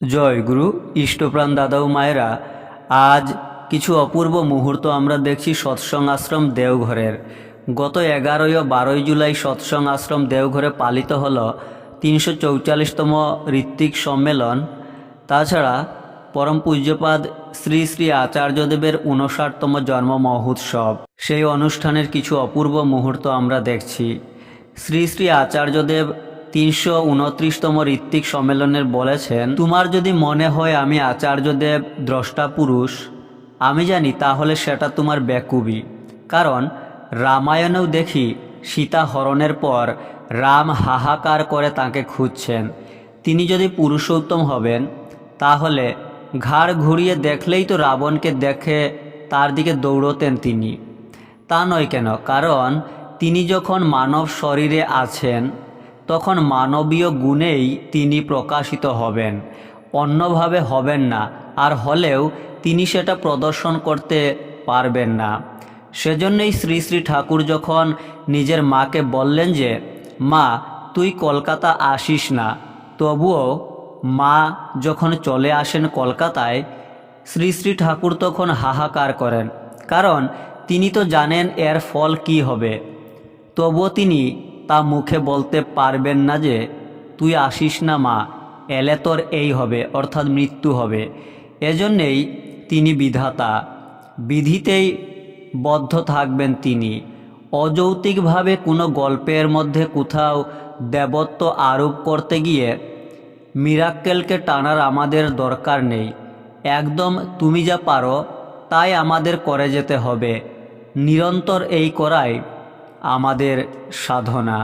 জয় গুরু ইষ্টপ্রাণ দাদা ও মায়েরা। আজ কিছু অপূর্ব মুহূর্ত আমরা দেখছি সৎসঙ্গ আশ্রম দেওঘরের। গত 11 ও 12 জুলাই সৎসঙ্গ আশ্রম দেওঘরে পালিত হল 344তম ঋত্বিক সম্মেলন। তাছাড়া পরম পূজ্যপাদ শ্রী শ্রী আচার্যদেবের 59তম জন্ম মহোৎসব। সেই অনুষ্ঠানের কিছু অপূর্ব মুহূর্ত আমরা দেখছি। শ্রী শ্রী আচার্যদেব 329তম ঋত্বিক সম্মেলনের বলেছেন, তোমার যদি মনে হয় আমি আচার্যদেব দ্রষ্টা পুরুষ, আমি জানি তাহলে সেটা তোমার বেকুবি। কারণ রামায়ণেও দেখি সীতা হরণের পর রাম হাহাকার করে তাকে খুঁজছেন। তিনি যদি পুরুষোত্তম হবেন তাহলে ঘাড় ঘুরিয়ে দেখলেই তো রাবণকে দেখে তার দিকে দৌড়তেন তিনি। তা নয় কেন? কারণ তিনি যখন মানব শরীরে আছেন তখন মানবীয় গুণেই তিনি প্রকাশিত হবেন, অন্যভাবে হবেন না। আর হলেও তিনি সেটা প্রদর্শন করতে পারবেন না। সেজন্যই শ্রী শ্রী ঠাকুর যখন নিজের মাকে বললেন যে, মা তুই কলকাতা আসিস না, তবুও মা যখন চলে আসেন কলকাতায়, শ্রী শ্রী ঠাকুর তখন হাহাকার করেন। কারণ তিনি তো জানেন এর ফল কি হবে। তবুও তিনি তা মুখে বলতে পারবেন না যে তুই আসিস না মা, এলে তোর এই হবে, অর্থাৎ মৃত্যু হবে। এজন্যেই তিনি বিধাতা, বিধিতেই বদ্ধ থাকবেন তিনি। অযৌক্তিকভাবে কোনো গল্পের মধ্যে কোথাও দেবত্ব আরোপ করতে গিয়ে মিরাক্কেলকে টানার আমাদের দরকার নেই। একদম তুমি যা পারো তাই আমাদের করে যেতে হবে। নিরন্তর এই করাই আমাদের সাধনা।